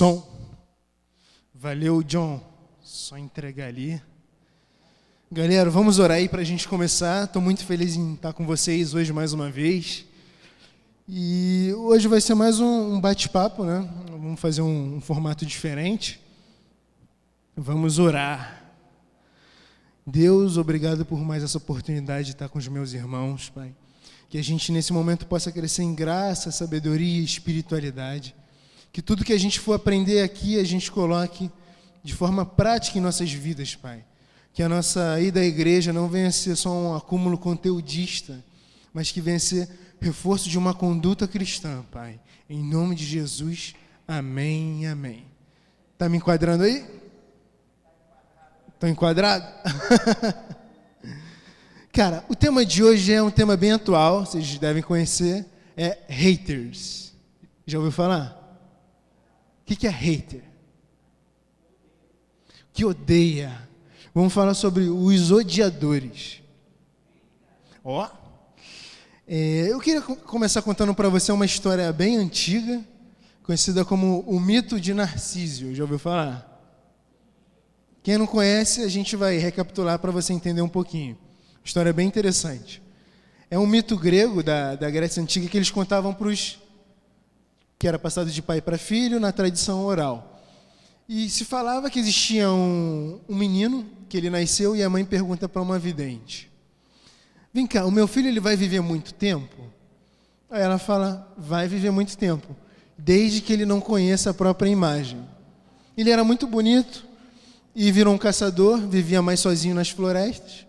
Som. Valeu, John. Só entregar ali. Galera, vamos orar aí para a gente começar. Estou muito feliz em estar com vocês hoje mais uma vez. E hoje vai ser mais um bate-papo, né? Vamos fazer um formato diferente. Vamos orar. Deus, obrigado por mais essa oportunidade de estar com os meus irmãos, Pai. Que a gente nesse momento possa crescer em graça, sabedoria e espiritualidade. Que tudo que a gente for aprender aqui, a gente coloque de forma prática em nossas vidas, Pai. Que a nossa ida à igreja não venha a ser só um acúmulo conteudista, mas que venha a ser reforço de uma conduta cristã, Pai. Em nome de Jesus, amém, amém. Tá me enquadrando aí? Tô enquadrado? Cara, o tema de hoje é um tema bem atual, vocês devem conhecer, é haters. Já ouviu falar? O que é hater? Que odeia. Vamos falar sobre os odiadores. Ó, eu queria começar contando para você uma história bem antiga, conhecida como o mito de Narciso. Já ouviu falar? Quem não conhece, a gente vai recapitular para você entender um pouquinho. História bem interessante. É um mito grego da Grécia Antiga que eles contavam para os que era passado de pai para filho na tradição oral. E se falava que existia um menino, que ele nasceu e a mãe pergunta para uma vidente: vem cá, o meu filho ele vai viver muito tempo? Aí ela fala, vai viver muito tempo, desde que ele não conheça a própria imagem. Ele era muito bonito e virou um caçador, vivia mais sozinho nas florestas.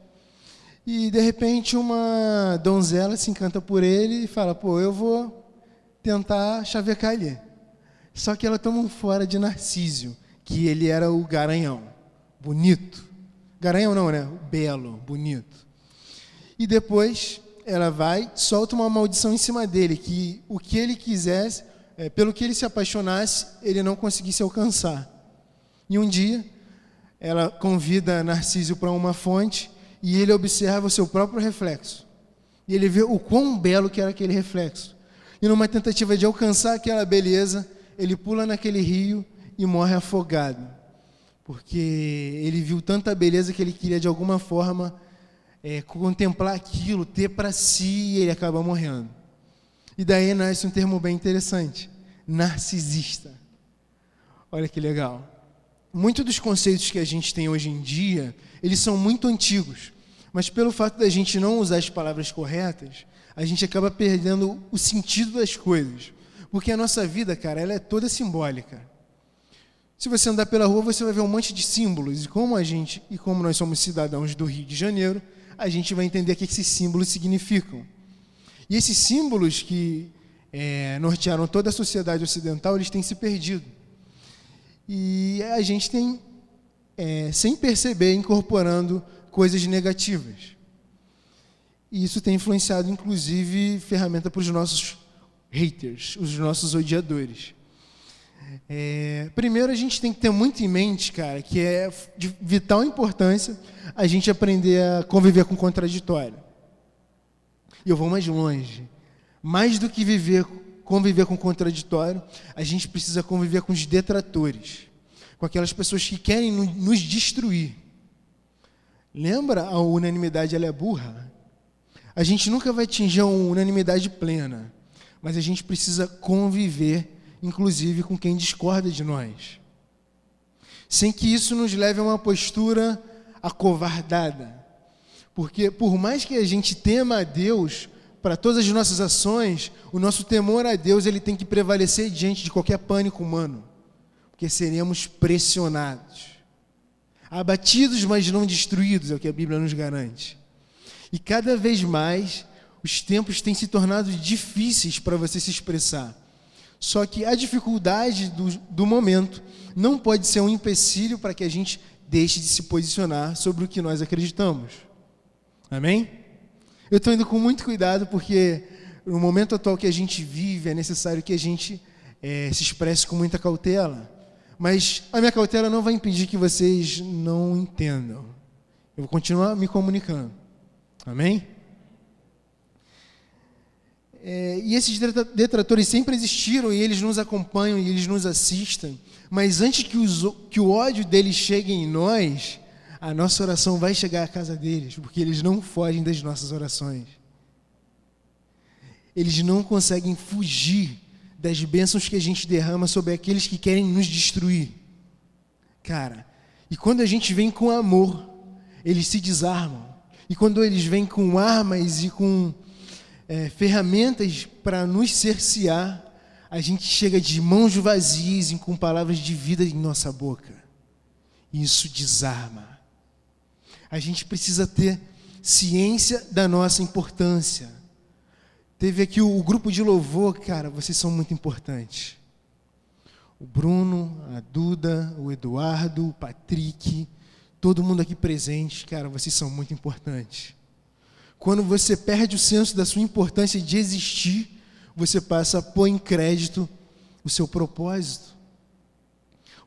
E de repente uma donzela se encanta por ele e fala, pô, eu vou tentar chavecar ele. Só que ela toma um fora de Narciso, que ele era o garanhão, bonito. Garanhão não, né? Belo, bonito. E depois ela vai, solta uma maldição em cima dele, que o que ele quisesse, pelo que ele se apaixonasse, ele não conseguisse alcançar. E um dia, ela convida Narciso para uma fonte e ele observa o seu próprio reflexo. E ele vê o quão belo que era aquele reflexo. E numa tentativa de alcançar aquela beleza, ele pula naquele rio e morre afogado. Porque ele viu tanta beleza que ele queria de alguma forma contemplar aquilo, ter para si, e ele acaba morrendo. E daí nasce um termo bem interessante, narcisista. Olha que legal. Muitos dos conceitos que a gente tem hoje em dia, eles são muito antigos, mas pelo fato da gente não usar as palavras corretas, a gente acaba perdendo o sentido das coisas. Porque a nossa vida, cara, ela é toda simbólica. Se você andar pela rua, você vai ver um monte de símbolos. E como nós somos cidadãos do Rio de Janeiro, a gente vai entender o que esses símbolos significam. E esses símbolos que nortearam toda a sociedade ocidental, eles têm se perdido. E a gente tem, sem perceber, incorporando coisas negativas. E isso tem influenciado, inclusive, ferramenta para os nossos haters, os nossos odiadores. Primeiro, a gente tem que ter muito em mente, cara, que é de vital importância a gente aprender a conviver com o contraditório. E eu vou mais longe. Mais do que conviver com o contraditório, a gente precisa conviver com os detratores, com aquelas pessoas que querem nos destruir. Lembra? A unanimidade ela é burra. A gente nunca vai atingir uma unanimidade plena, mas a gente precisa conviver, inclusive, com quem discorda de nós, sem que isso nos leve a uma postura acovardada. Porque, por mais que a gente tema a Deus para todas as nossas ações, o nosso temor a Deus ele tem que prevalecer diante de qualquer pânico humano, porque seremos pressionados. Abatidos, mas não destruídos, é o que a Bíblia nos garante. E cada vez mais, os tempos têm se tornado difíceis para você se expressar. Só que a dificuldade do momento não pode ser um empecilho para que a gente deixe de se posicionar sobre o que nós acreditamos. Amém? Eu estou indo com muito cuidado porque no momento atual que a gente vive é necessário que a gente se expresse com muita cautela. Mas a minha cautela não vai impedir que vocês não entendam. Eu vou continuar me comunicando. Amém? E esses detratores sempre existiram e eles nos acompanham e eles nos assistem. Mas antes que o ódio deles chegue em nós, a nossa oração vai chegar à casa deles, porque eles não fogem das nossas orações. Eles não conseguem fugir das bênçãos que a gente derrama sobre aqueles que querem nos destruir. Cara, e quando a gente vem com amor, eles se desarmam. E quando eles vêm com armas e com ferramentas para nos cercear, a gente chega de mãos vazias e com palavras de vida em nossa boca. E isso desarma. A gente precisa ter ciência da nossa importância. Teve aqui o grupo de louvor, cara, vocês são muito importantes. O Bruno, a Duda, o Eduardo, o Patrick, todo mundo aqui presente, cara, vocês são muito importantes. Quando você perde o senso da sua importância de existir, você passa a pôr em crédito o seu propósito.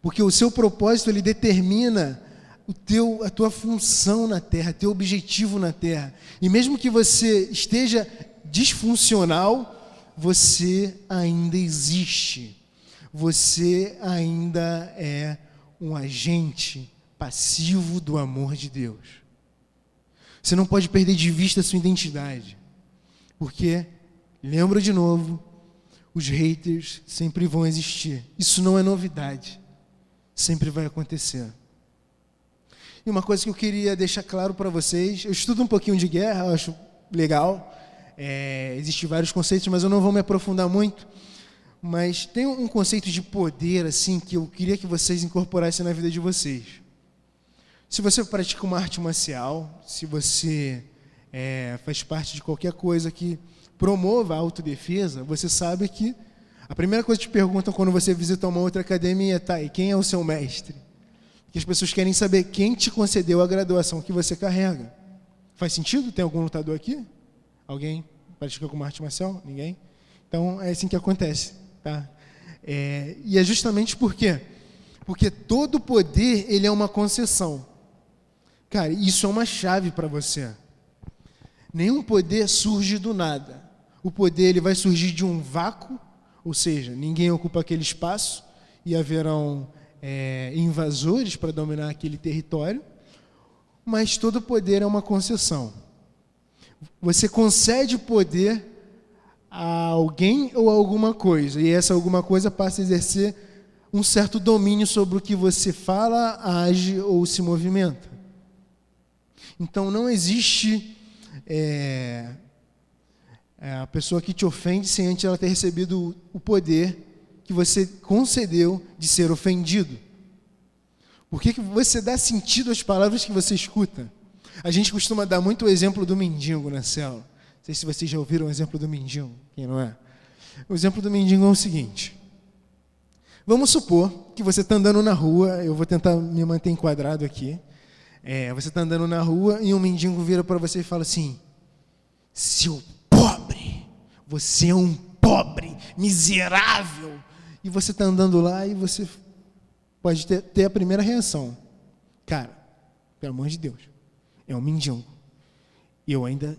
Porque o seu propósito, ele determina a tua função na Terra, teu objetivo na Terra. E mesmo que você esteja disfuncional, você ainda existe. Você ainda é um agente passivo do amor de Deus. Você não pode perder de vista a sua identidade. Porque, lembra de novo, os haters sempre vão existir. Isso não é novidade. Sempre vai acontecer. E uma coisa que eu queria deixar claro para vocês, eu estudo um pouquinho de guerra, eu acho legal. Existem vários conceitos, mas eu não vou me aprofundar muito. Mas tem um conceito de poder, assim, que eu queria que vocês incorporassem na vida de vocês. Se você pratica uma arte marcial, se você faz parte de qualquer coisa que promova a autodefesa, você sabe que a primeira coisa que te perguntam quando você visita uma outra academia é, e quem é o seu mestre? Porque as pessoas querem saber quem te concedeu a graduação que você carrega. Faz sentido? Tem algum lutador aqui? Alguém pratica alguma arte marcial? Ninguém? Então, é assim que acontece, tá? E é justamente por quê? Porque todo poder, ele é uma concessão. Cara, isso é uma chave para você. Nenhum poder surge do nada. O poder, ele vai surgir de um vácuo, ou seja, ninguém ocupa aquele espaço e haverão invasores para dominar aquele território, mas todo poder é uma concessão. Você concede poder a alguém ou a alguma coisa, e essa alguma coisa passa a exercer um certo domínio sobre o que você fala, age ou se movimenta. Então não existe a pessoa que te ofende sem antes ela ter recebido o poder que você concedeu de ser ofendido. Por que você dá sentido às palavras que você escuta? A gente costuma dar muito o exemplo do mendigo na célula. Não sei se vocês já ouviram o exemplo do mendigo, quem não é? O exemplo do mendigo é o seguinte. Vamos supor que você está andando na rua, eu vou tentar me manter enquadrado aqui. Você está andando na rua e um mendigo vira para você e fala assim: seu pobre, você é um pobre, miserável. E você está andando lá e você pode ter a primeira reação. Cara, pelo amor de Deus, é um mendigo. Eu ainda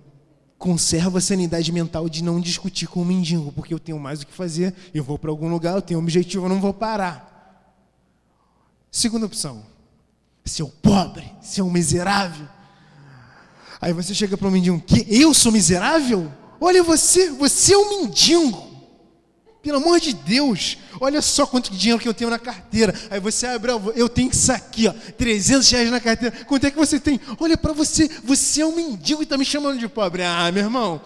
conservo a sanidade mental de não discutir com o mendigo, porque eu tenho mais o que fazer, eu vou para algum lugar, eu tenho um objetivo, eu não vou parar. Segunda opção: seu pobre, seu miserável. Aí você chega para o mendigo: que eu sou miserável? Olha você é um mendigo. Pelo amor de Deus, olha só quanto dinheiro que eu tenho na carteira. Aí você abre, eu tenho isso aqui, ó, R$300 na carteira. Quanto é que você tem? Olha para você é um mendigo e está me chamando de pobre. Ah, meu irmão.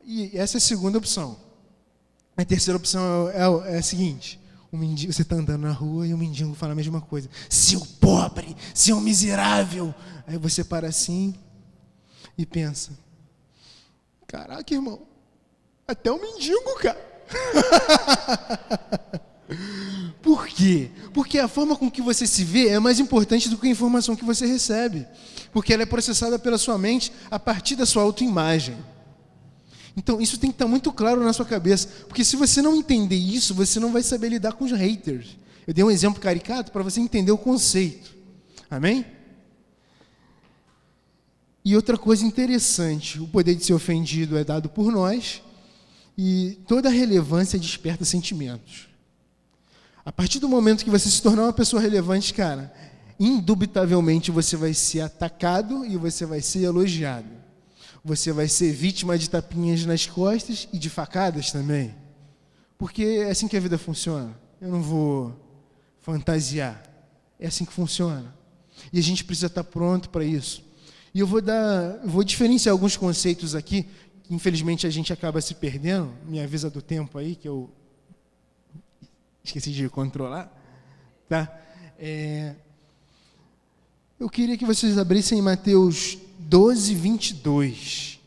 E essa é a segunda opção. A terceira opção é a seguinte: o mendigo, você está andando na rua e o mendigo fala a mesma coisa: seu pobre, seu miserável. Aí você para assim e pensa: caraca, irmão, até o mendigo, cara. Por quê? Porque a forma com que você se vê é mais importante do que a informação que você recebe, porque ela é processada pela sua mente a partir da sua autoimagem. Então isso tem que estar muito claro na sua cabeça, porque se você não entender isso, você não vai saber lidar com os haters. Eu dei um exemplo caricato para você entender o conceito. Amém? E outra coisa interessante: o poder de ser ofendido é dado por nós, E toda relevância desperta sentimentos. A partir do momento que você se tornar uma pessoa relevante, cara, indubitavelmente você vai ser atacado e você vai ser elogiado. Você vai ser vítima de tapinhas nas costas e de facadas também. Porque é assim que a vida funciona. Eu não vou fantasiar. É assim que funciona. E a gente precisa estar pronto para isso. E eu vou diferenciar alguns conceitos aqui, que infelizmente a gente acaba se perdendo. Me avisa do tempo aí, que eu esqueci de controlar. Tá? Eu queria que vocês abrissem Mateus 12, 22.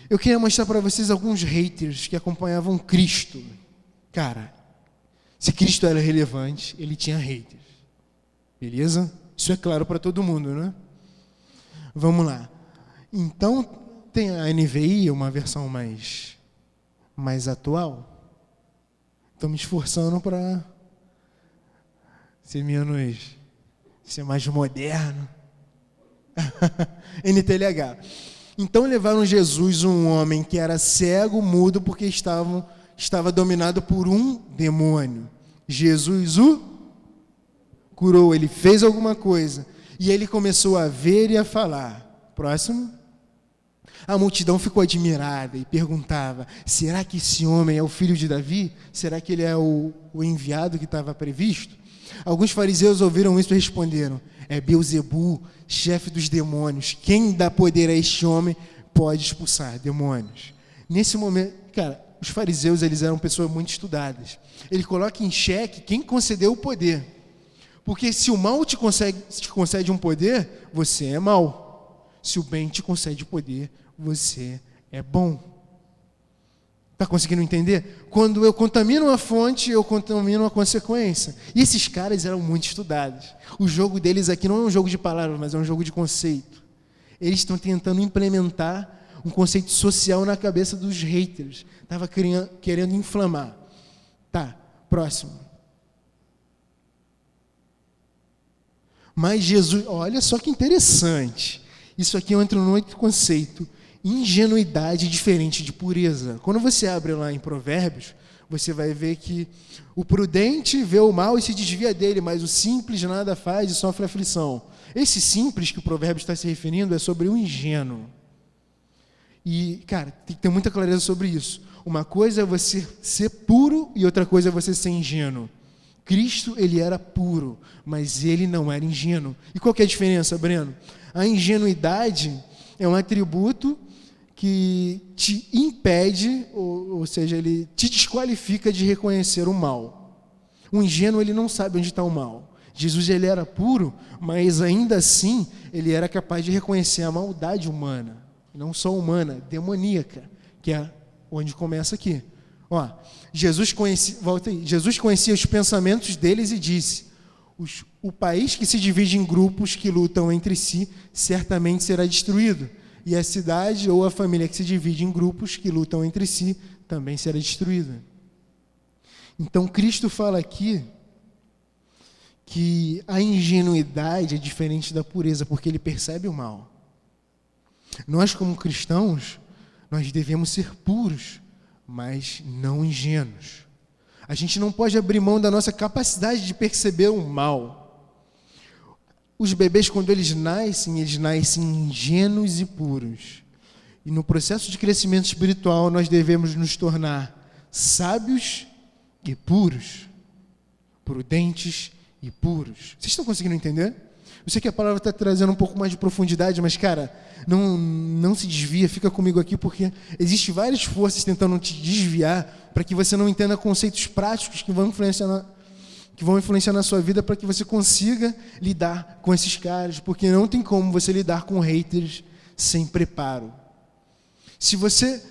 Eu queria mostrar para vocês alguns haters que acompanhavam Cristo. Cara, se Cristo era relevante, ele tinha haters. Beleza? Isso é claro para todo mundo, né? Vamos lá. Então, tem a NVI, uma versão mais atual. Estou me esforçando para ser mais moderno. NTLH. Então levaram Jesus, um homem que era cego, mudo, porque estava dominado por um demônio. Jesus o curou, ele fez alguma coisa. E ele começou a ver e a falar. Próximo. A multidão ficou admirada e perguntava: será que esse homem é o filho de Davi? Será que ele é o enviado que estava previsto? Alguns fariseus ouviram isso e responderam: é Beelzebu, chefe dos demônios. Quem dá poder a este homem pode expulsar demônios. Nesse momento, cara, os fariseus, eles eram pessoas muito estudadas. Ele coloca em xeque quem concedeu o poder. Porque se o mal te concede um poder, você é mau. Se o bem te concede poder, você é bom. Está conseguindo entender? Quando eu contamino a fonte, eu contamino a consequência. E esses caras eram muito estudados. O jogo deles aqui não é um jogo de palavras, mas é um jogo de conceito. Eles estão tentando implementar um conceito social na cabeça dos haters. Estava querendo inflamar. Tá, próximo. Mas Jesus, olha só que interessante. Isso aqui entra num outro conceito. Ingenuidade diferente de pureza. Quando você abre lá em Provérbios, você vai ver que o prudente vê o mal e se desvia dele, mas o simples nada faz e sofre aflição. Esse simples que o Provérbio está se referindo é sobre o ingênuo. E, cara, tem que ter muita clareza sobre isso. Uma coisa é você ser puro e outra coisa é você ser ingênuo. Cristo, ele era puro, mas ele não era ingênuo. E qual que é a diferença, Breno? A ingenuidade é um atributo que te impede, ou seja, ele te desqualifica de reconhecer o mal. O ingênuo, ele não sabe onde está o mal. Jesus, ele era puro, mas ainda assim, ele era capaz de reconhecer a maldade humana. Não só humana, demoníaca, que é onde começa aqui. Ó, Jesus conhecia os pensamentos deles e disse: o país que se divide em grupos que lutam entre si, certamente será destruído. E a cidade ou a família que se divide em grupos que lutam entre si, também será destruída. Então, Cristo fala aqui que a ingenuidade é diferente da pureza, porque ele percebe o mal. Nós, como cristãos, nós devemos ser puros, mas não ingênuos. A gente não pode abrir mão da nossa capacidade de perceber o mal. Os bebês, quando eles nascem ingênuos e puros. E no processo de crescimento espiritual, nós devemos nos tornar sábios e puros, prudentes e puros. Vocês estão conseguindo entender? Eu sei que a palavra está trazendo um pouco mais de profundidade, mas, cara, não se desvia, fica comigo aqui, porque existem várias forças tentando te desviar para que você não entenda conceitos práticos que vão influenciar na sua vida, para que você consiga lidar com esses caras, porque não tem como você lidar com haters sem preparo. Se você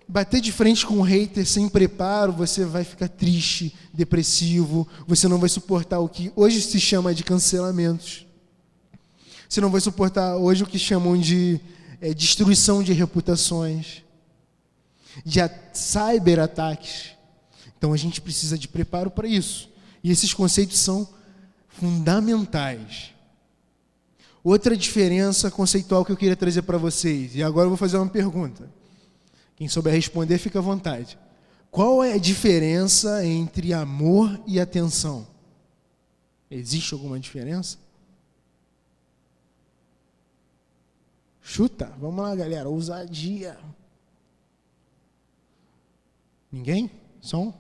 bater de frente com um hater sem preparo, você vai ficar triste, depressivo, você não vai suportar o que hoje se chama de cancelamentos. Você não vai suportar hoje o que chamam de destruição de reputações, de cyberataques. Então a gente precisa de preparo para isso. E esses conceitos são fundamentais. Outra diferença conceitual que eu queria trazer para vocês, e agora eu vou fazer uma pergunta. Quem souber responder, fica à vontade. Qual é a diferença entre amor e atenção? Existe alguma diferença? Chuta, vamos lá, galera, ousadia. Ninguém? Só um?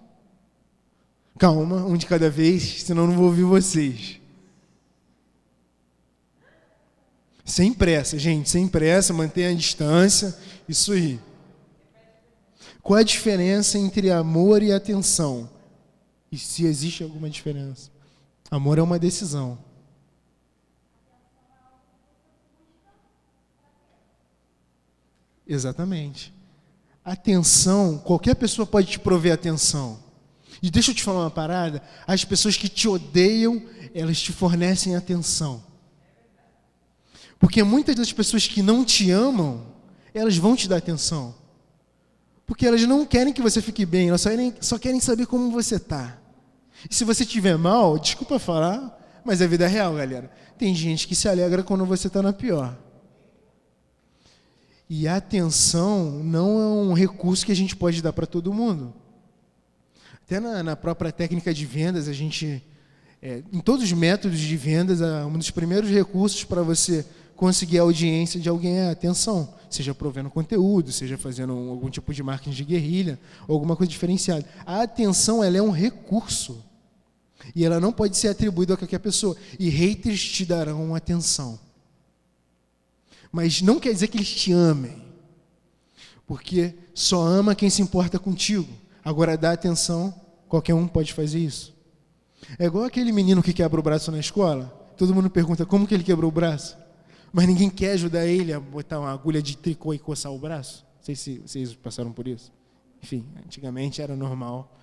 Calma, um de cada vez, senão eu não vou ouvir vocês. Sem pressa, gente, sem pressa, mantenha a distância, isso aí. Qual a diferença entre amor e atenção? E se existe alguma diferença? Amor é uma decisão. Exatamente. Atenção, qualquer pessoa pode te prover atenção. E deixa eu te falar uma parada, as pessoas que te odeiam, elas te fornecem atenção. Porque muitas das pessoas que não te amam, elas vão te dar atenção. Porque elas não querem que você fique bem, elas só querem saber como você está. E se você estiver mal, desculpa falar, mas é vida real, galera. Tem gente que se alegra quando você está na pior. E a atenção não é um recurso que a gente pode dar para todo mundo. Até na própria técnica de vendas, a gente, em todos os métodos de vendas, um dos primeiros recursos para você conseguir a audiência de alguém é a atenção. Seja provendo conteúdo, seja fazendo algum tipo de marketing de guerrilha, ou alguma coisa diferenciada. A atenção, ela é um recurso. E ela não pode ser atribuída a qualquer pessoa. E haters te darão atenção. Mas não quer dizer que eles te amem. Porque só ama quem se importa contigo. Agora, dar atenção, qualquer um pode fazer isso. É igual aquele menino que quebra o braço na escola. Todo mundo pergunta como que ele quebrou o braço. Mas ninguém quer ajudar ele a botar uma agulha de tricô e coçar o braço. Não sei se vocês passaram por isso. Enfim, antigamente era normal.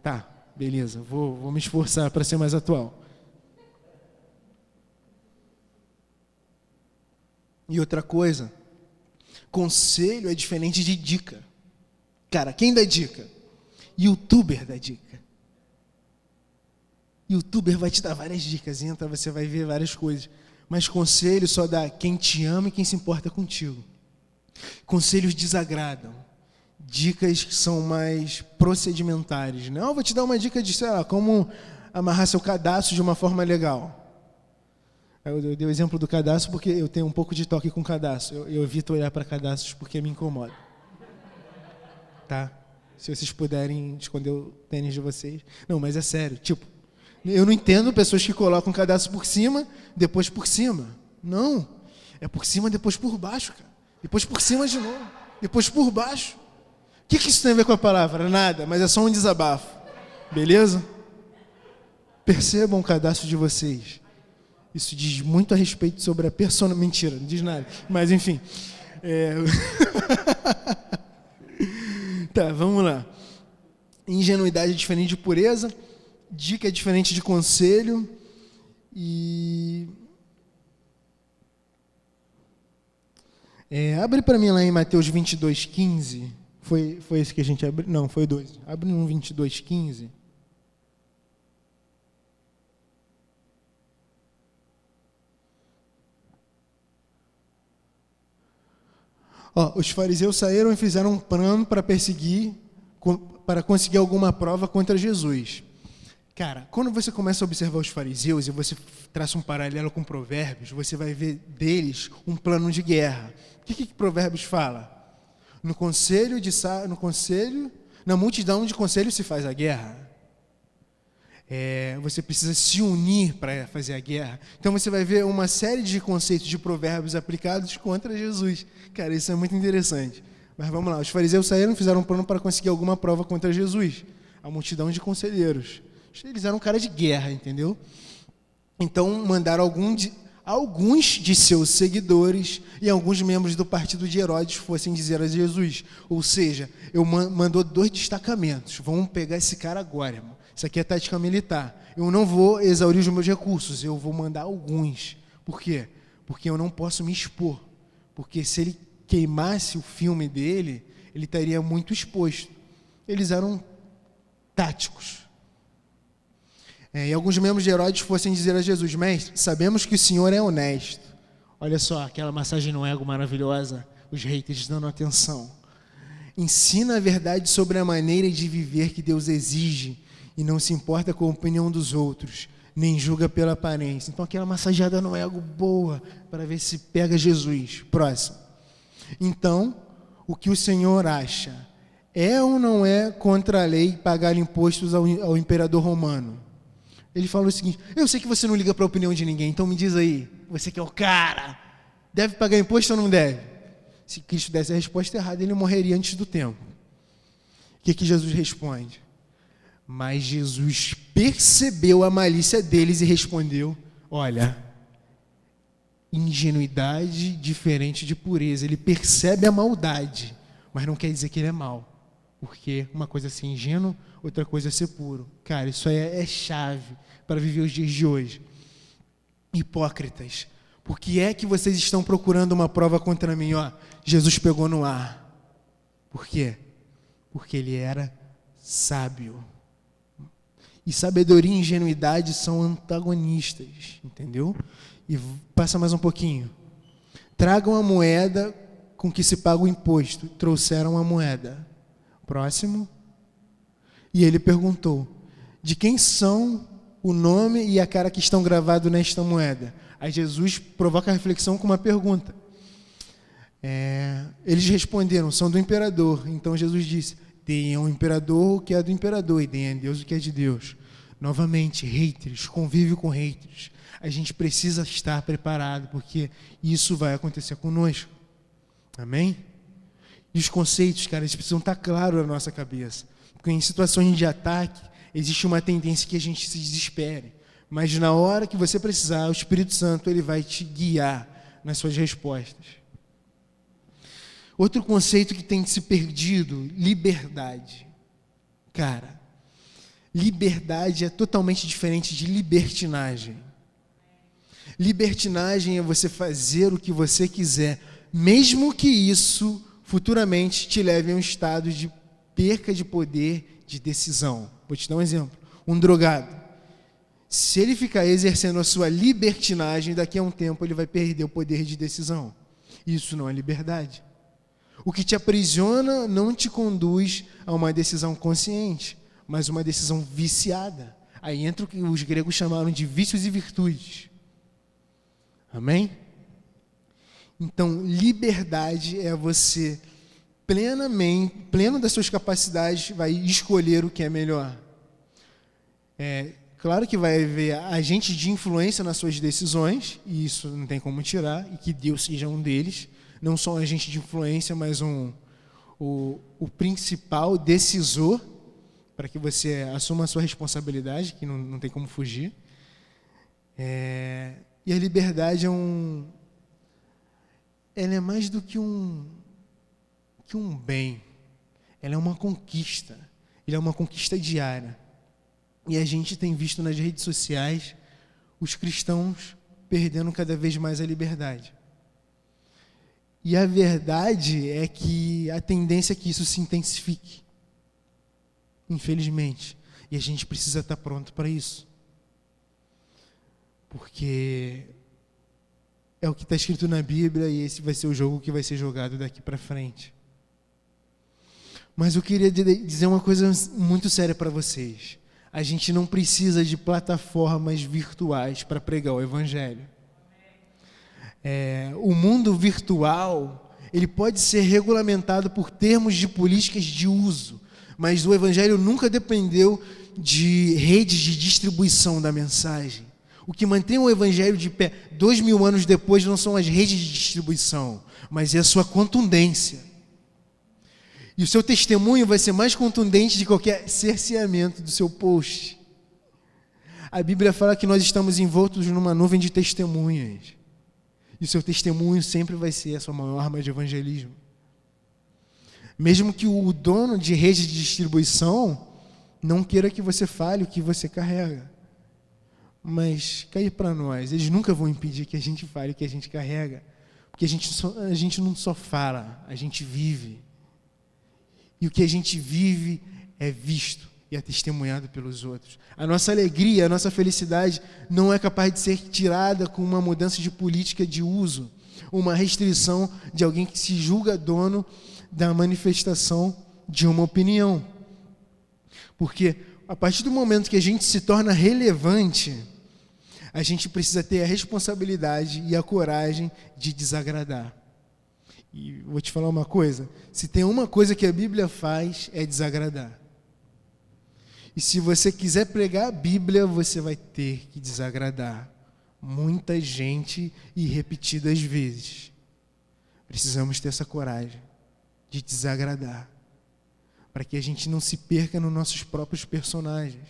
Tá, beleza, vou me esforçar para ser mais atual. E outra coisa, conselho é diferente de dica. Cara, quem dá dica? YouTuber dá dica. YouTuber vai te dar várias dicas, entra, você vai ver várias coisas. Mas conselho só dá quem te ama e quem se importa contigo. Conselhos desagradam. Dicas que são mais procedimentares. Não, vou te dar uma dica de, sei lá, como amarrar seu cadastro de uma forma legal. Eu dei o exemplo do cadastro porque eu tenho um pouco de toque com cadastro. Eu evito olhar para cadastros porque me incomoda. Tá? Se vocês puderem esconder o tênis de vocês. Não, mas é sério. Tipo, eu não entendo pessoas que colocam o cadastro por cima, depois por cima. Não. É por cima, depois por baixo, cara. Depois por cima de novo. Depois por baixo. O que isso tem a ver com a palavra? Nada, mas é só um desabafo. Beleza? Percebam o cadastro de vocês. Isso diz muito a respeito sobre a persona... Mentira, não diz nada. Mas, enfim. Tá, vamos lá. Ingenuidade é diferente de pureza. Dica é diferente de conselho. E... abre para mim lá em Mateus 22:15. Foi esse que a gente abriu? Não, foi 2. Abre no 22:15. Os fariseus saíram e fizeram um plano para perseguir, para conseguir alguma prova contra Jesus. Cara, quando você começa a observar os fariseus e você traça um paralelo com Provérbios, você vai ver deles um plano de guerra. O que Provérbios fala? Na multidão de conselhos se faz a guerra. Você precisa se unir para fazer a guerra. Então você vai ver uma série de conceitos de provérbios aplicados contra Jesus. Cara, isso é muito interessante. Mas vamos lá, os fariseus saíram e fizeram um plano para conseguir alguma prova contra Jesus. A multidão de conselheiros. Eles eram um cara de guerra, entendeu? Então mandaram alguns de seus seguidores e alguns membros do partido de Herodes fossem dizer a Jesus. Ou seja, mandou 2 destacamentos. Vamos pegar esse cara agora, irmão. Isso aqui é tática militar. Eu não vou exaurir os meus recursos, eu vou mandar alguns. Por quê? Porque eu não posso me expor. Porque se ele queimasse o filme dele, ele estaria muito exposto. Eles eram táticos. E alguns membros de Herodes fossem dizer a Jesus: Mestre, sabemos que o Senhor é honesto. Olha só, aquela massagem no ego maravilhosa, os haters dando atenção. ensina a verdade sobre a maneira de viver que Deus exige e não se importa com a opinião dos outros, nem julga pela aparência. Então aquela massageada no ego boa para ver se pega Jesus. Próximo. Então, o que o Senhor acha? É ou não é contra a lei pagar impostos ao imperador romano? Ele falou o seguinte: eu sei que você não liga para a opinião de ninguém, então me diz aí, você que é o cara, deve pagar imposto ou não deve? Se Cristo desse a resposta errada, ele morreria antes do tempo. O que Jesus responde? Mas Jesus percebeu a malícia deles e respondeu: olha, ingenuidade diferente de pureza. Ele percebe a maldade, mas não quer dizer que ele é mau. Porque uma coisa é ser ingênuo, outra coisa é ser puro. Cara, isso aí é chave para viver os dias de hoje. Hipócritas, por que é que vocês estão procurando uma prova contra mim? Ó, Jesus pegou no ar. Por quê? Porque ele era sábio. E sabedoria e ingenuidade são antagonistas, entendeu? E passa mais um pouquinho. Tragam a moeda com que se paga o imposto. Trouxeram a moeda. Próximo. E ele perguntou: de quem são o nome e a cara que estão gravados nesta moeda? Aí Jesus provoca a reflexão com uma pergunta. Eles responderam: são do imperador. Então Jesus disse: deem ao imperador o que é do imperador e deem a Deus o que é de Deus. Novamente, haters, convívio com haters. A gente precisa estar preparado, porque isso vai acontecer conosco. Amém? E os conceitos, cara, eles precisam estar claros na nossa cabeça. Porque em situações de ataque, existe uma tendência que a gente se desespere. Mas na hora que você precisar, o Espírito Santo ele vai te guiar nas suas respostas. Outro conceito que tem se perdido, liberdade. Cara, liberdade é totalmente diferente de libertinagem. Libertinagem é você fazer o que você quiser, mesmo que isso futuramente te leve a um estado de perca de poder de decisão. Vou te dar um exemplo. Um drogado. Se ele ficar exercendo a sua libertinagem, daqui a um tempo ele vai perder o poder de decisão. Isso não é liberdade. O que te aprisiona não te conduz a uma decisão consciente, mas uma decisão viciada. Aí entra o que os gregos chamaram de vícios e virtudes. Amém? Então, liberdade é você pleno das suas capacidades, vai escolher o que é melhor. Claro que vai haver agente de influência nas suas decisões, e isso não tem como tirar, e que Deus seja um deles, não só um agente de influência, mas o principal decisor, para que você assuma a sua responsabilidade, que não tem como fugir. E a liberdade ela é mais do que um bem. Ela é uma conquista. Ela é uma conquista diária. E a gente tem visto nas redes sociais os cristãos perdendo cada vez mais a liberdade. E a verdade é que a tendência é que isso se intensifique. Infelizmente. E a gente precisa estar pronto para isso. Porque é o que está escrito na Bíblia e esse vai ser o jogo que vai ser jogado daqui para frente. Mas eu queria dizer uma coisa muito séria para vocês. A gente não precisa de plataformas virtuais para pregar o Evangelho. O mundo virtual, ele pode ser regulamentado por termos de políticas de uso, mas o Evangelho nunca dependeu de redes de distribuição da mensagem. O que mantém o Evangelho de pé 2000 anos depois não são as redes de distribuição, mas é a sua contundência. E o seu testemunho vai ser mais contundente de qualquer cerceamento do seu post. A Bíblia fala que nós estamos envoltos numa nuvem de testemunhas. E o seu testemunho sempre vai ser a sua maior arma de evangelismo. Mesmo que o dono de rede de distribuição não queira que você fale o que você carrega. Mas cair para nós, eles nunca vão impedir que a gente fale o que a gente carrega. Porque a gente não só fala, a gente vive. E o que a gente vive é visto e é testemunhado pelos outros. A nossa alegria, a nossa felicidade não é capaz de ser tirada com uma mudança de política de uso, uma restrição de alguém que se julga dono da manifestação de uma opinião. Porque a partir do momento que a gente se torna relevante, a gente precisa ter a responsabilidade e a coragem de desagradar. E vou te falar uma coisa, se tem uma coisa que a Bíblia faz, é desagradar. E se você quiser pregar a Bíblia, você vai ter que desagradar muita gente e repetidas vezes. Precisamos ter essa coragem de desagradar, para que a gente não se perca nos nossos próprios personagens.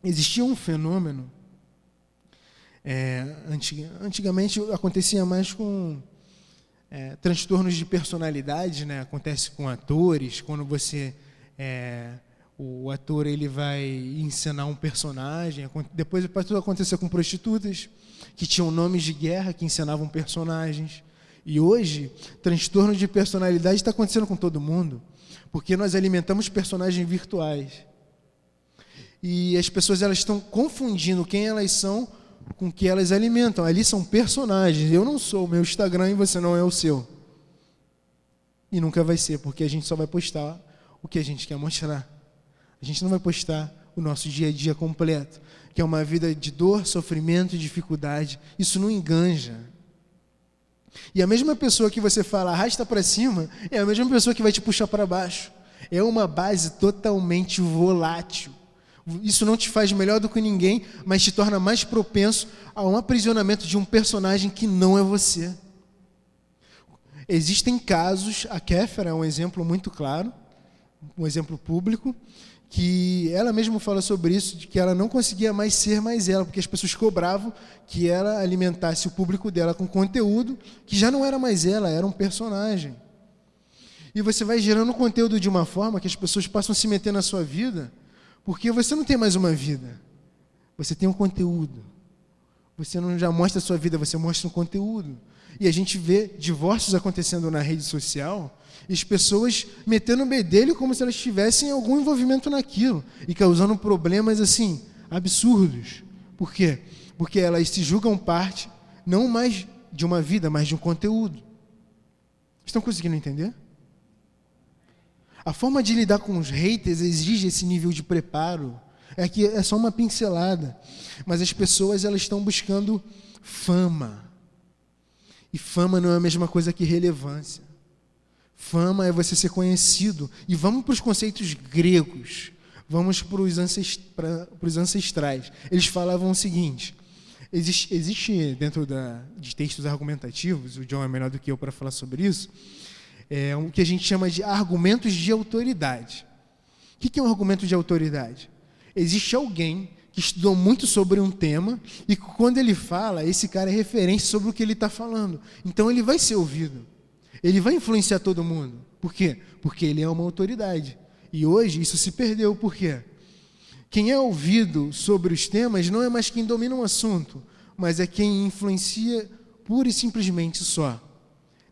Existia um fenômeno, antigamente acontecia mais com transtornos de personalidade, né? Acontece com atores, quando o ator ele vai encenar um personagem. Depois pode acontecer com prostitutas que tinham nomes de guerra, que encenavam personagens. E hoje, transtorno de personalidade está acontecendo com todo mundo, porque nós alimentamos personagens virtuais. E as pessoas elas estão confundindo quem elas são com o que elas alimentam. Ali são personagens. Eu não sou o meu Instagram e você não é o seu. E nunca vai ser, porque a gente só vai postar o que a gente quer mostrar. A gente não vai postar o nosso dia a dia completo, que é uma vida de dor, sofrimento e dificuldade. Isso não enganja. E a mesma pessoa que você fala arrasta para cima, é a mesma pessoa que vai te puxar para baixo. É uma base totalmente volátil. Isso não te faz melhor do que ninguém, mas te torna mais propenso a um aprisionamento de um personagem que não é você. Existem casos, a Kéfera é um exemplo muito claro, um exemplo público, que ela mesma fala sobre isso, de que ela não conseguia mais ser mais ela, porque as pessoas cobravam que ela alimentasse o público dela com conteúdo que já não era mais ela, era um personagem. E você vai gerando conteúdo de uma forma que as pessoas passam a se meter na sua vida, porque você não tem mais uma vida, você tem um conteúdo. Você não já mostra a sua vida, você mostra um conteúdo. E a gente vê divórcios acontecendo na rede social, e as pessoas metendo o bedelho como se elas tivessem algum envolvimento naquilo, e causando problemas assim, absurdos. Por quê? Porque elas se julgam parte, não mais de uma vida, mas de um conteúdo. Estão conseguindo entender? A forma de lidar com os haters exige esse nível de preparo. É que é só uma pincelada. Mas as pessoas elas estão buscando fama. E fama não é a mesma coisa que relevância. Fama é você ser conhecido. E vamos para os conceitos gregos. Vamos para os ancestrais. Eles falavam o seguinte. Existe dentro de textos argumentativos, o John é melhor do que eu para falar sobre isso, o que a gente chama de argumentos de autoridade. O que é um argumento de autoridade? Existe alguém que estudou muito sobre um tema e quando ele fala, esse cara é referência sobre o que ele está falando. Então ele vai ser ouvido. Ele vai influenciar todo mundo. Por quê? Porque ele é uma autoridade. E hoje isso se perdeu. Por quê? Quem é ouvido sobre os temas não é mais quem domina um assunto, mas é quem influencia pura e simplesmente só.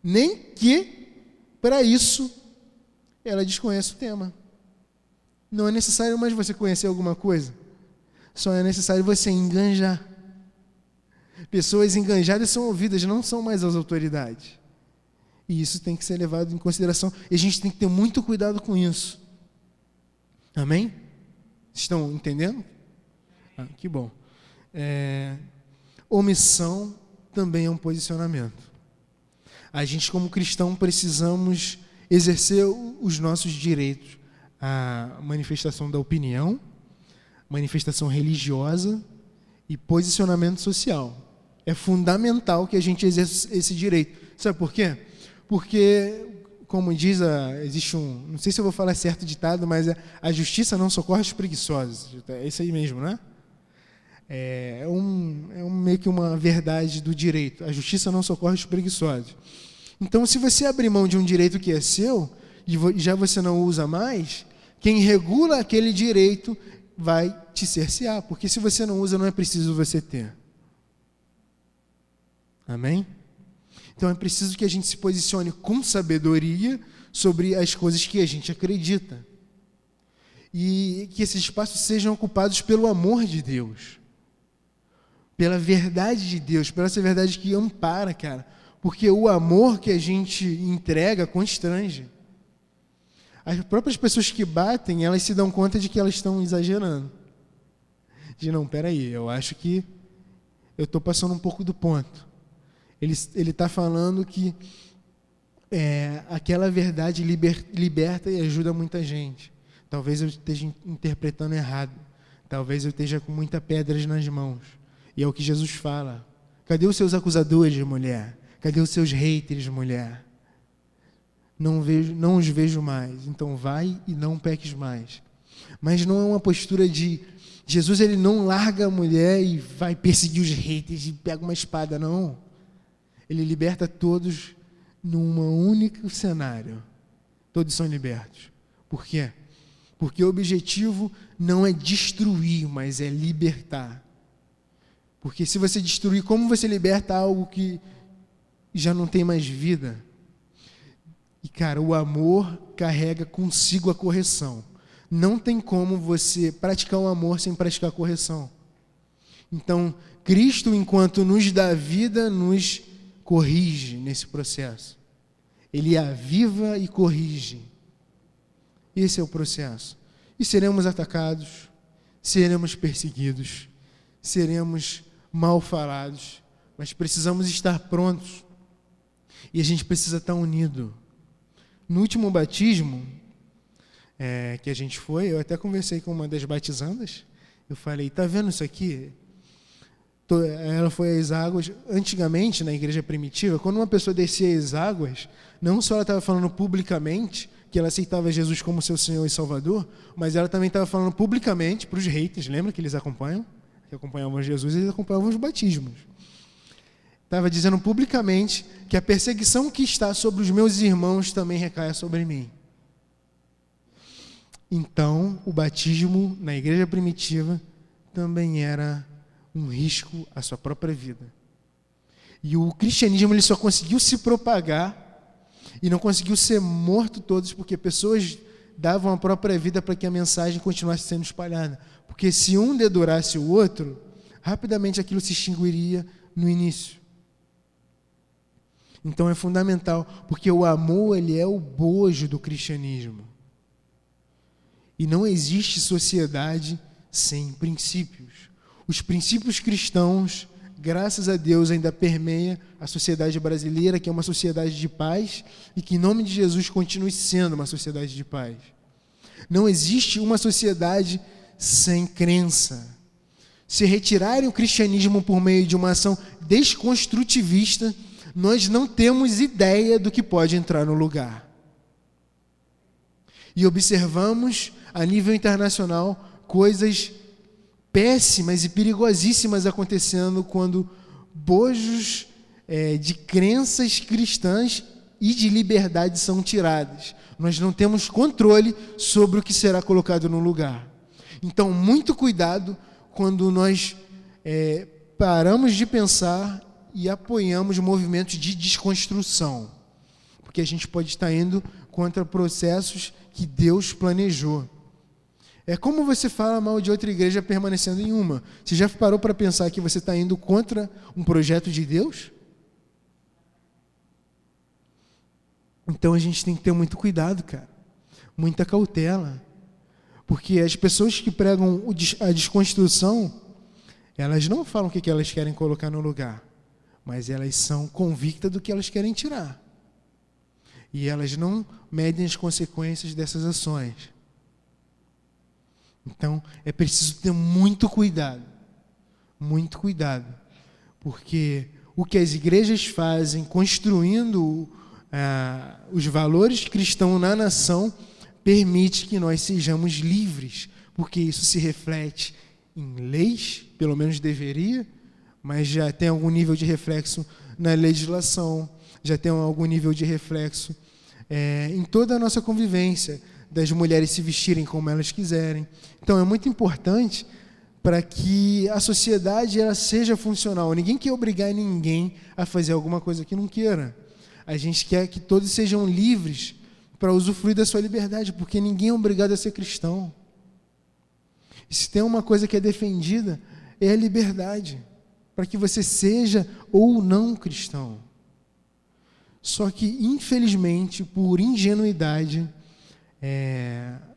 Nem que para isso, ela desconhece o tema. Não é necessário mais você conhecer alguma coisa. Só é necessário você enganjar. Pessoas enganjadas são ouvidas, não são mais as autoridades. E isso tem que ser levado em consideração. E a gente tem que ter muito cuidado com isso. Amém? Estão entendendo? Que bom. Omissão também é um posicionamento. A gente, como cristão, precisamos exercer os nossos direitos. A manifestação da opinião, manifestação religiosa e posicionamento social. É fundamental que a gente exerça esse direito. Sabe por quê? Porque, como diz, existe não sei se eu vou falar certo ditado, mas a justiça não socorre os preguiçosos. É isso aí mesmo, né? Meio que uma verdade do direito. A justiça não socorre os preguiçosos. Então, se você abrir mão de um direito que é seu, e já você não usa mais, quem regula aquele direito vai te cercear, porque se você não usa, não é preciso você ter. Amém? Então, é preciso que a gente se posicione com sabedoria sobre as coisas que a gente acredita. E que esses espaços sejam ocupados pelo amor de Deus. Pela verdade de Deus, pela essa verdade que ampara, cara. Porque o amor que a gente entrega constrange. As próprias pessoas que batem, elas se dão conta de que elas estão exagerando. De não, peraí, eu acho que eu estou passando um pouco do ponto. Ele está falando que aquela verdade liberta e ajuda muita gente. Talvez eu esteja interpretando errado. Talvez eu esteja com muitas pedras nas mãos. E é o que Jesus fala. Cadê os seus acusadores, mulher? Cadê os seus haters, mulher? Não os vejo mais. Então vai e não peques mais. Mas não é uma postura de... Jesus, ele não larga a mulher e vai perseguir os haters e pega uma espada, não. Ele liberta todos num único cenário. Todos são libertos. Por quê? Porque o objetivo não é destruir, mas é libertar. Porque se você destruir, como você liberta algo que já não tem mais vida? E, cara, o amor carrega consigo a correção. Não tem como você praticar o amor sem praticar a correção. Então, Cristo, enquanto nos dá vida, nos corrige nesse processo. Ele aviva e corrige. Esse é o processo. E seremos atacados, seremos perseguidos, seremos mal falados, mas precisamos estar prontos. E a gente precisa estar unido. No último batismo que a gente foi, eu até conversei com uma das batizandas, eu falei, tá vendo isso aqui? Ela foi às águas. Antigamente, na igreja primitiva, quando uma pessoa descia às águas, não só ela estava falando publicamente que ela aceitava Jesus como seu Senhor e Salvador, mas ela também estava falando publicamente para os haters, lembra que eles acompanham? Que acompanhavam Jesus, eles acompanhavam os batismos. Estava dizendo publicamente que a perseguição que está sobre os meus irmãos também recai sobre mim. Então, o batismo na igreja primitiva também era um risco à sua própria vida. E o cristianismo ele só conseguiu se propagar e não conseguiu ser morto todos porque pessoas davam a própria vida para que a mensagem continuasse sendo espalhada. Porque se um dedurasse o outro, rapidamente aquilo se extinguiria no início. Então é fundamental, porque o amor ele é o bojo do cristianismo. E não existe sociedade sem princípios. Os princípios cristãos, graças a Deus, ainda permeiam a sociedade brasileira, que é uma sociedade de paz, e que em nome de Jesus continue sendo uma sociedade de paz. Não existe uma sociedade sem crença. Se retirarem o cristianismo por meio de uma ação desconstrutivista, nós não temos ideia do que pode entrar no lugar. E observamos, a nível internacional, coisas péssimas e perigosíssimas acontecendo quando bojos de crenças cristãs e de liberdade são tiradas. Nós não temos controle sobre o que será colocado no lugar. Então, muito cuidado quando nós paramos de pensar e apoiamos movimentos de desconstrução, porque a gente pode estar indo contra processos que Deus planejou. É como você fala mal de outra igreja permanecendo em uma. Você já parou para pensar que você está indo contra um projeto de Deus? Então a gente tem que ter muito cuidado, cara. Muita cautela. Porque as pessoas que pregam a desconstrução, elas não falam o que elas querem colocar no lugar, mas elas são convictas do que elas querem tirar. E elas não medem as consequências dessas ações. Então, é preciso ter muito cuidado, porque o que as igrejas fazem, construindo os valores cristãos na nação, permite que nós sejamos livres, porque isso se reflete em leis, pelo menos deveria, mas já tem algum nível de reflexo na legislação, já tem algum nível de reflexo em toda a nossa convivência, das mulheres se vestirem como elas quiserem. Então é muito importante para que a sociedade ela seja funcional. Ninguém quer obrigar ninguém a fazer alguma coisa que não queira. A gente quer que todos sejam livres para usufruir da sua liberdade, porque ninguém é obrigado a ser cristão. E se tem uma coisa que é defendida, é a liberdade, para que você seja ou não cristão. Só que, infelizmente, por ingenuidade,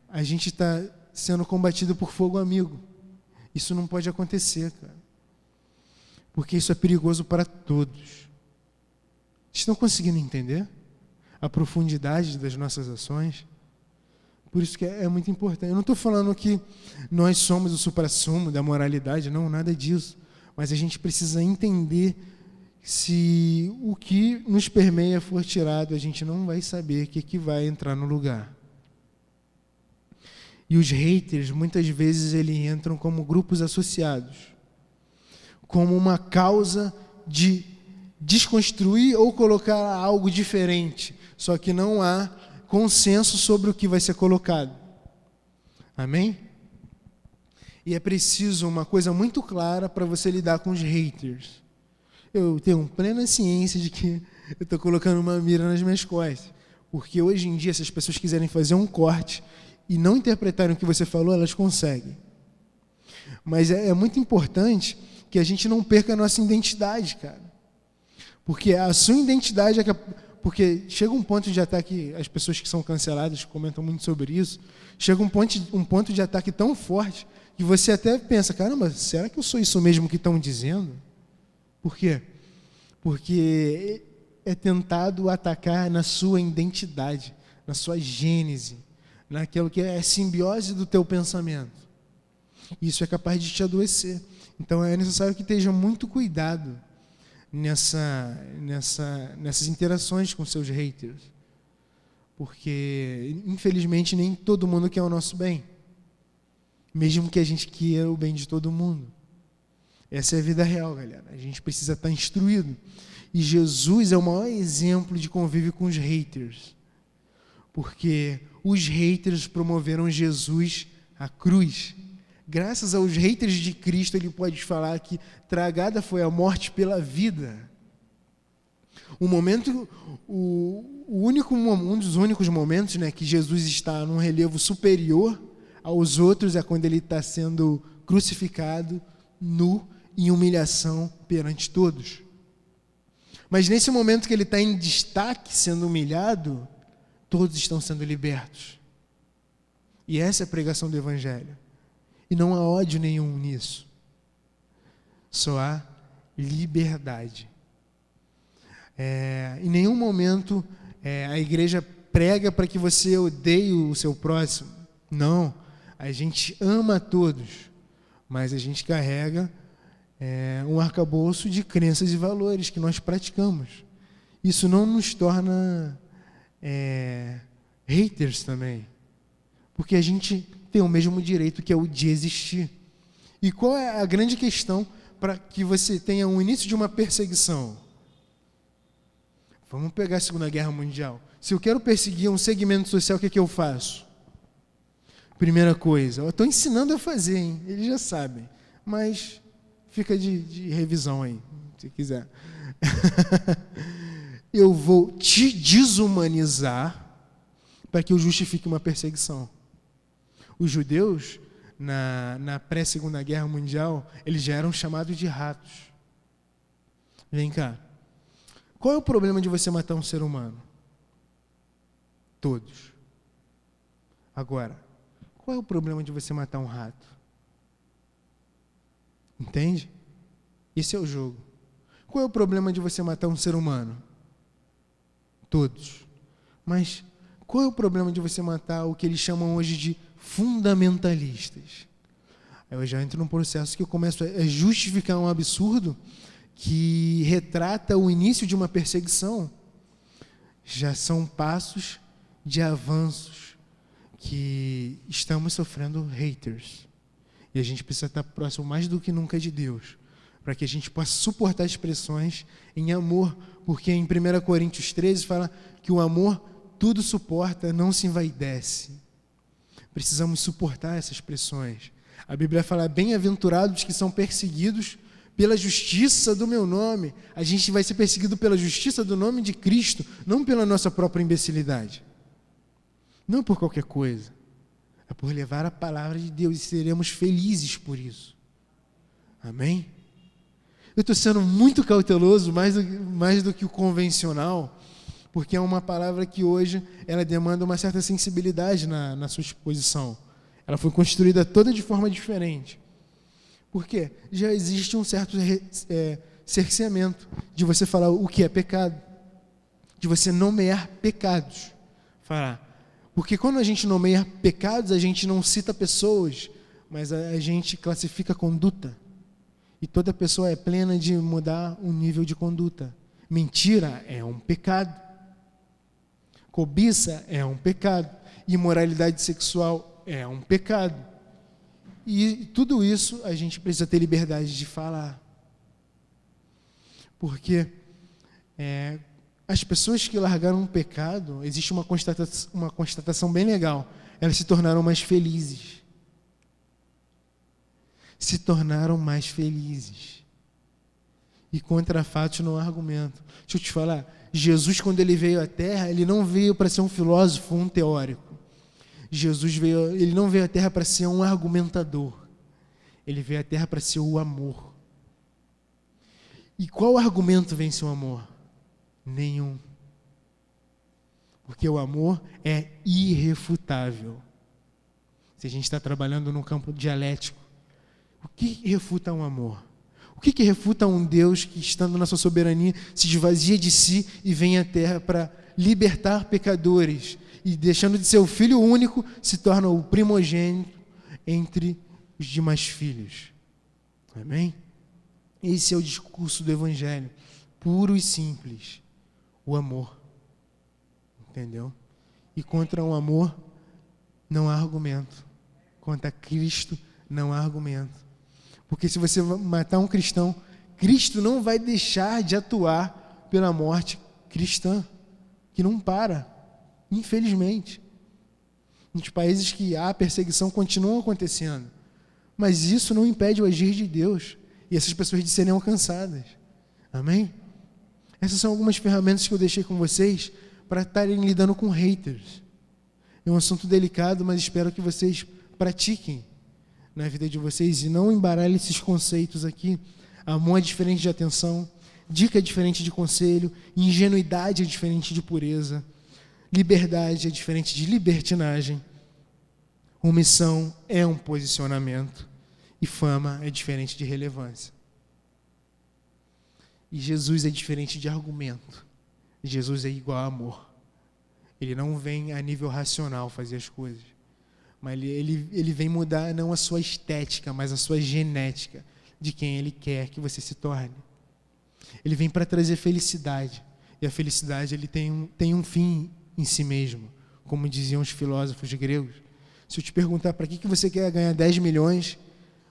a gente está sendo combatido por fogo amigo. Isso não pode acontecer, cara. Porque isso é perigoso para todos. Vocês estão conseguindo entender a profundidade das nossas ações? Por isso que é muito importante. Eu não estou falando que nós somos o suprassumo da moralidade, não, nada disso. Mas a gente precisa entender, se o que nos permeia for tirado, a gente não vai saber o que vai entrar no lugar. E os haters, muitas vezes, eles entram como grupos associados, como uma causa de desconstruir ou colocar algo diferente, só que não há consenso sobre o que vai ser colocado. Amém? E é preciso uma coisa muito clara para você lidar com os haters. Eu tenho plena ciência de que eu estou colocando uma mira nas minhas costas, porque hoje em dia, se as pessoas quiserem fazer um corte e não interpretarem o que você falou, elas conseguem. Mas é muito importante que a gente não perca a nossa identidade, cara. Porque a sua identidade porque chega um ponto de ataque, as pessoas que são canceladas comentam muito sobre isso, chega um ponto de ataque tão forte que você até pensa, caramba, será que eu sou isso mesmo que estão dizendo? Por quê? Porque é tentado atacar na sua identidade, na sua gênese, naquilo que é a simbiose do teu pensamento. Isso é capaz de te adoecer. Então é necessário que esteja muito cuidado nessas interações com seus haters. Porque, infelizmente, nem todo mundo quer o nosso bem. Mesmo que a gente queira o bem de todo mundo. Essa é a vida real, galera. A gente precisa estar instruído. E Jesus é o maior exemplo de convívio com os haters. Porque os haters promoveram Jesus à cruz. Graças aos haters de Cristo, ele pode falar que tragada foi a morte pela vida. Um dos únicos momentos, né, que Jesus está num relevo superior aos outros é quando ele está sendo crucificado, nu, em humilhação perante todos. Mas nesse momento que ele está em destaque, sendo humilhado, todos estão sendo libertos. E essa é a pregação do Evangelho. E não há ódio nenhum nisso. Só há liberdade. Em nenhum momento a igreja prega para que você odeie o seu próximo. Não. A gente ama a todos, mas a gente carrega um arcabouço de crenças e valores que nós praticamos. Isso não nos torna haters também, porque a gente tem o mesmo direito, que é o de existir. E qual é a grande questão para que você tenha o início de uma perseguição? Vamos pegar a Segunda Guerra Mundial. Se eu quero perseguir um segmento social, o que eu faço? Primeira coisa, eu estou ensinando a fazer, hein? Eles já sabem, mas fica de revisão aí, se quiser. Eu vou te desumanizar para que eu justifique uma perseguição. Os judeus, na pré-Segunda Guerra Mundial, eles já eram chamados de ratos. Vem cá. Qual é o problema de você matar um ser humano? Todos. Agora, qual é o problema de você matar um rato? Entende? Esse é o jogo. Qual é o problema de você matar um ser humano? Todos. Mas qual é o problema de você matar o que eles chamam hoje de fundamentalistas? Aí eu já entro num processo que eu começo a justificar um absurdo que retrata o início de uma perseguição. Já são passos de avanços que estamos sofrendo haters. E a gente precisa estar próximo mais do que nunca de Deus, para que a gente possa suportar expressões em amor, porque em 1 Coríntios 13 fala que o amor tudo suporta, não se envaidece. Precisamos suportar essas pressões. A Bíblia fala, bem-aventurados que são perseguidos pela justiça do meu nome. A gente vai ser perseguido pela justiça do nome de Cristo, não pela nossa própria imbecilidade. Não por qualquer coisa. É por levar a palavra de Deus e seremos felizes por isso. Amém? Eu estou sendo muito cauteloso, mais do que o convencional, porque é uma palavra que hoje ela demanda uma certa sensibilidade na sua exposição. Ela foi construída toda de forma diferente. Por quê? Já existe um certo cerceamento de você falar o que é pecado, de você nomear pecados. Porque quando a gente nomeia pecados, a gente não cita pessoas, mas a gente classifica conduta. E toda pessoa é plena de mudar o nível de conduta. Mentira é um pecado. Cobiça é um pecado. Imoralidade sexual é um pecado. E tudo isso a gente precisa ter liberdade de falar. Porque as pessoas que largaram o pecado, existe uma constatação bem legal. Elas se tornaram mais felizes. Se tornaram mais felizes. E contra fatos não há argumento. Deixa eu te falar, Jesus, quando ele veio à Terra, ele não veio para ser um filósofo, um teórico. Ele não veio à Terra para ser um argumentador. Ele veio à Terra para ser o amor. E qual argumento vence o amor? Nenhum. Porque o amor é irrefutável. Se a gente está trabalhando no campo dialético, o que refuta um amor? O que refuta um Deus que, estando na sua soberania, se esvazia de si e vem à Terra para libertar pecadores e, deixando de ser o filho único, se torna o primogênito entre os demais filhos? Amém? Esse é o discurso do Evangelho, puro e simples, o amor. Entendeu? E contra o amor não há argumento. Contra Cristo não há argumento. Porque se você matar um cristão, Cristo não vai deixar de atuar pela morte cristã, que não para, infelizmente. Nos países que há perseguição continuam acontecendo, mas isso não impede o agir de Deus e essas pessoas de serem alcançadas. Amém? Essas são algumas ferramentas que eu deixei com vocês para estarem lidando com haters. É um assunto delicado, mas espero que vocês pratiquem na vida de vocês e não embaralhem esses conceitos aqui. Amor é diferente de atenção, dica é diferente de conselho, ingenuidade é diferente de pureza, liberdade é diferente de libertinagem, omissão é um posicionamento e fama é diferente de relevância. E Jesus é diferente de argumento. Jesus é igual a amor. Ele não vem a nível racional fazer as coisas, mas ele vem mudar não a sua estética, mas a sua genética de quem ele quer que você se torne. Ele vem para trazer felicidade, e a felicidade ele tem um fim em si mesmo, como diziam os filósofos gregos. Se eu te perguntar para que você quer ganhar 10 milhões,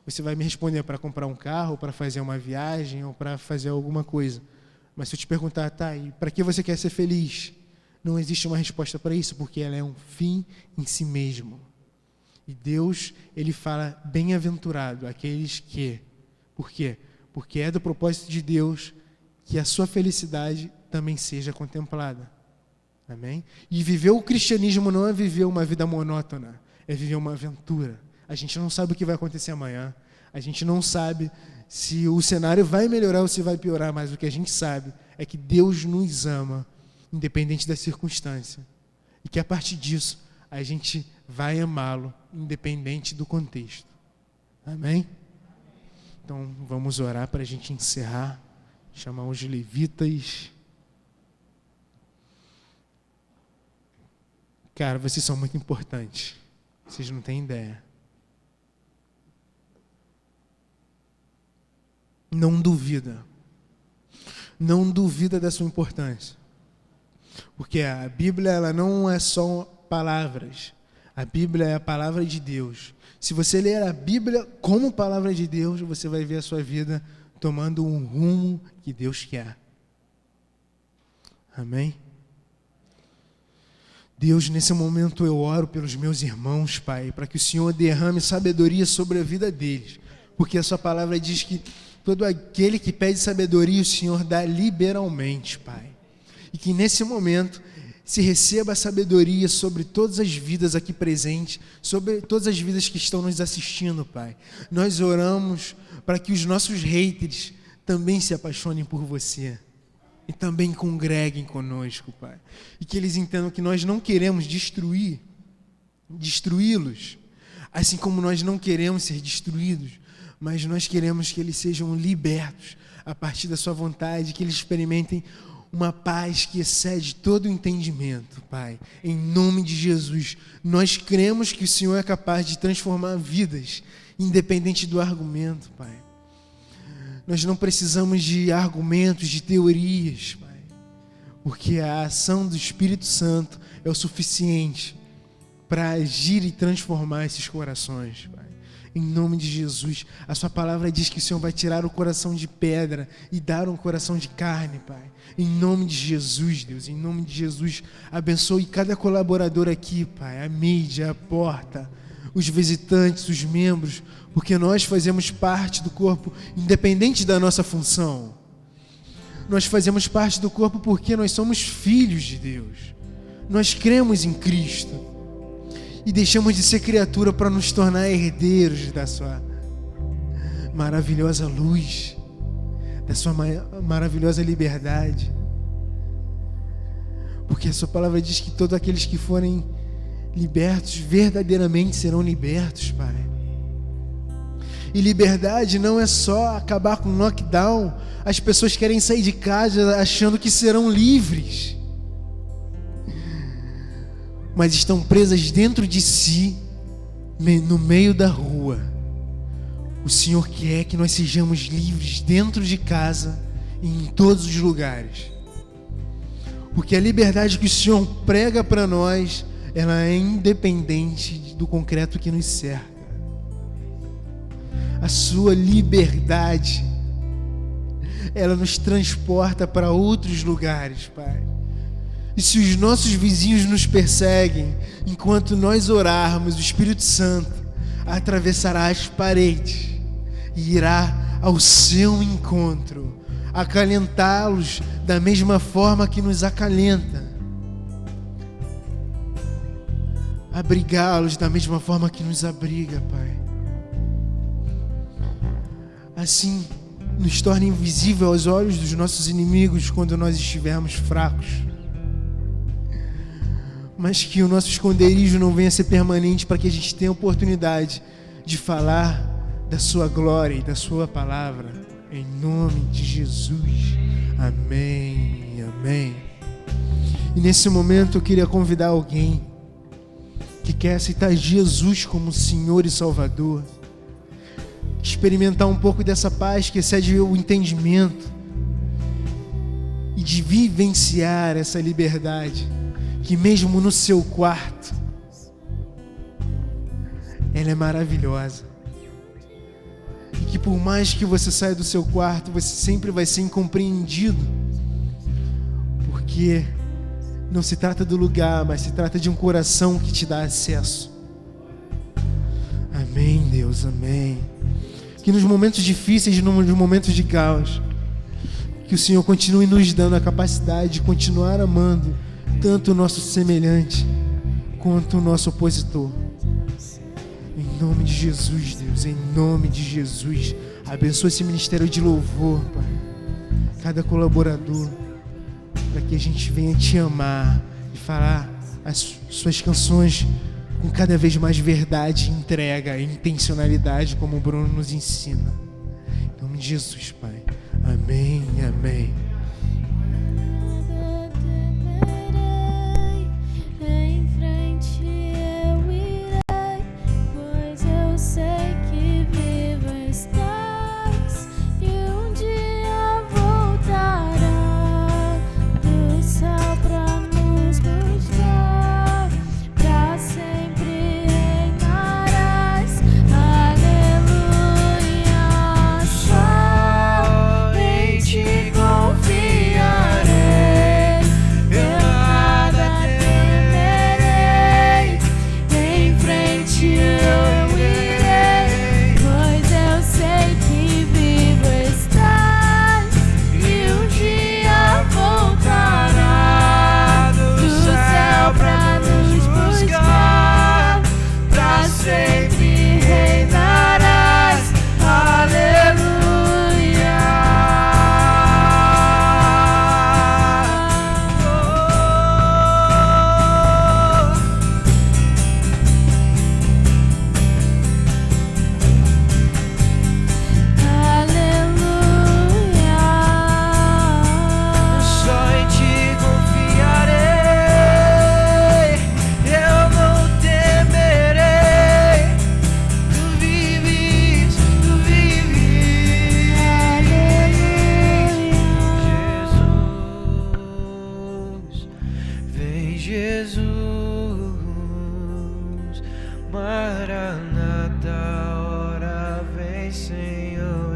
você vai me responder para comprar um carro, para fazer uma viagem ou para fazer alguma coisa. Mas se eu te perguntar, tá, e para que você quer ser feliz? Não existe uma resposta para isso, porque ela é um fim em si mesmo. E Deus, ele fala, bem-aventurado aqueles que... Por quê? Porque é do propósito de Deus que a sua felicidade também seja contemplada. Amém? E viver o cristianismo não é viver uma vida monótona, é viver uma aventura. A gente não sabe o que vai acontecer amanhã, a gente não sabe se o cenário vai melhorar ou se vai piorar, mas o que a gente sabe é que Deus nos ama, independente da circunstância. E que a partir disso, a gente vai amá-lo, independente do contexto. Amém? Então, vamos orar para a gente encerrar, chamar os levitas. Cara, vocês são muito importantes. Vocês não têm ideia. Não duvida. Não duvida da sua importância. Porque a Bíblia, ela não é só palavras. A Bíblia é a palavra de Deus. Se você ler a Bíblia como palavra de Deus, você vai ver a sua vida tomando um rumo que Deus quer. Amém? Deus, nesse momento eu oro pelos meus irmãos, Pai, para que o Senhor derrame sabedoria sobre a vida deles. Porque a sua palavra diz que todo aquele que pede sabedoria, o Senhor dá liberalmente, Pai. E que nesse momento se receba a sabedoria sobre todas as vidas aqui presentes, sobre todas as vidas que estão nos assistindo, Pai. Nós oramos para que os nossos haters também se apaixonem por você. e também congreguem conosco, Pai. E que eles entendam que nós não queremos destruí-los, assim como nós não queremos ser destruídos, mas nós queremos que eles sejam libertos a partir da sua vontade, que eles experimentem uma paz que excede todo o entendimento, Pai. Em nome de Jesus, nós cremos que o Senhor é capaz de transformar vidas, independente do argumento, Pai. Nós não precisamos de argumentos, de teorias, Pai, porque a ação do Espírito Santo é o suficiente para agir e transformar esses corações, Pai. Em nome de Jesus, a sua palavra diz que o Senhor vai tirar o coração de pedra e dar um coração de carne, Pai. Em nome de Jesus, Deus, em nome de Jesus, abençoe cada colaborador aqui, Pai, a mídia, a porta, os visitantes, os membros, porque nós fazemos parte do corpo, independente da nossa função. Nós fazemos parte do corpo porque nós somos filhos de Deus. Nós cremos em Cristo. E deixamos de ser criatura para nos tornar herdeiros da sua maravilhosa luz, da sua maravilhosa liberdade. Porque a sua palavra diz que todos aqueles que forem libertos, verdadeiramente serão libertos, Pai. E liberdade não é só acabar com o lockdown. As pessoas querem sair de casa achando que serão livres, mas estão presas dentro de si, no meio da rua. O Senhor quer que nós sejamos livres dentro de casa e em todos os lugares. Porque a liberdade que o Senhor prega para nós, ela é independente do concreto que nos cerca. A sua liberdade, ela nos transporta para outros lugares, Pai. E se os nossos vizinhos nos perseguem, enquanto nós orarmos, o Espírito Santo atravessará as paredes e irá ao seu encontro, acalentá-los da mesma forma que nos acalenta, abrigá-los da mesma forma que nos abriga, Pai. Assim, nos torna invisível aos olhos dos nossos inimigos quando nós estivermos fracos. Mas que o nosso esconderijo não venha a ser permanente, para que a gente tenha a oportunidade de falar da sua glória e da sua palavra. Em nome de Jesus. Amém. Amém. E nesse momento eu queria convidar alguém que quer aceitar Jesus como Senhor e Salvador, experimentar um pouco dessa paz que excede o entendimento e de vivenciar essa liberdade, que mesmo no seu quarto, ela é maravilhosa. E que por mais que você saia do seu quarto, você sempre vai ser incompreendido. Porque não se trata do lugar, mas se trata de um coração que te dá acesso. Amém, Deus, amém. Que nos momentos difíceis, nos momentos de caos, que o Senhor continue nos dando a capacidade de continuar amando tanto o nosso semelhante quanto o nosso opositor. Em nome de Jesus, Deus, em nome de Jesus, abençoa esse ministério de louvor, Pai, cada colaborador, para que a gente venha te amar e falar as suas canções com cada vez mais verdade, entrega e intencionalidade, como o Bruno nos ensina. Em nome de Jesus, Pai. Amém, amém. Confia.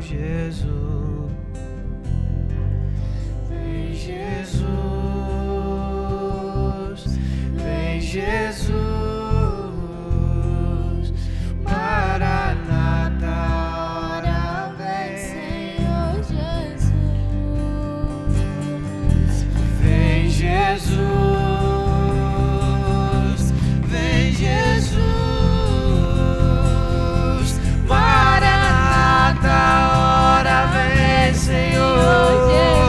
Jesus. Vem, Jesus. Vem, Jesus. Maranata, hora vem, Senhor Jesus. Vem, Jesus. Vem, Jesus. Maranata, hora vem, Senhor Jesus.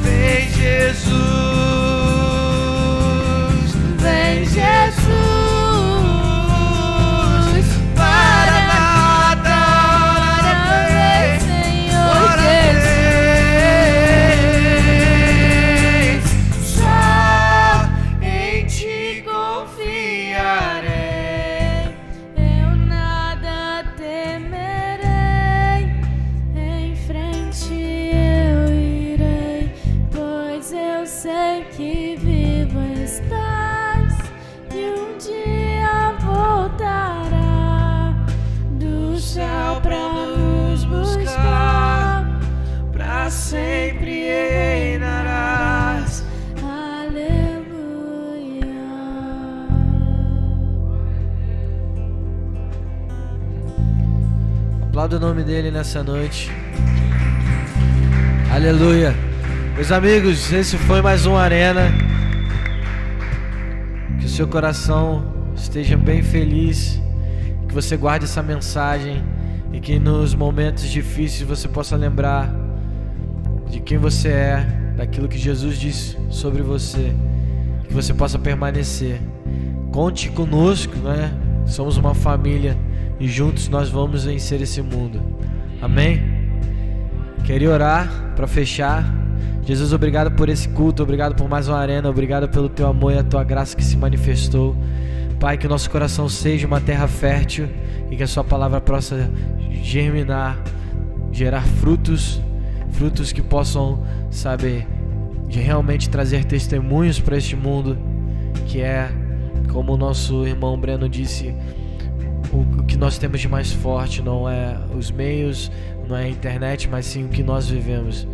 Vem, Jesus. Vem, Jesus. Maranata, hora vem, Senhor Jesus. Só em ti confiarei, eu nada temerei. Em frente eu irei, pois eu sei que vivo estás e um dia voltará do céu pra nos buscar. Pra sempre reinarás. Aleluia. Aplauda o nome dele nessa noite. Aleluia. Meus amigos, esse foi mais um Arena. Que o seu coração esteja bem feliz, que você guarde essa mensagem e que nos momentos difíceis você possa lembrar de quem você é, daquilo que Jesus disse sobre você, que você possa permanecer. Conte conosco, né? Somos uma família e juntos nós vamos vencer esse mundo. Amém? Queria orar para fechar. Jesus, obrigado por esse culto, obrigado por mais uma Arena, obrigado pelo teu amor e a tua graça que se manifestou. Pai, que o nosso coração seja uma terra fértil e que a sua palavra possa germinar, gerar frutos que possam, sabe, de realmente trazer testemunhos para este mundo, que é, como o nosso irmão Breno disse, o que nós temos de mais forte não é os meios, não é a internet, mas sim o que nós vivemos.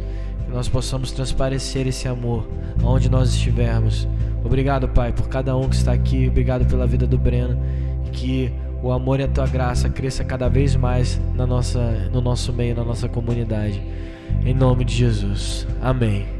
Que nós possamos transparecer esse amor aonde nós estivermos. Obrigado, Pai, por cada um que está aqui. Obrigado pela vida do Breno. E que o amor e a tua graça cresça cada vez mais no nosso meio, na nossa comunidade. Em nome de Jesus. Amém.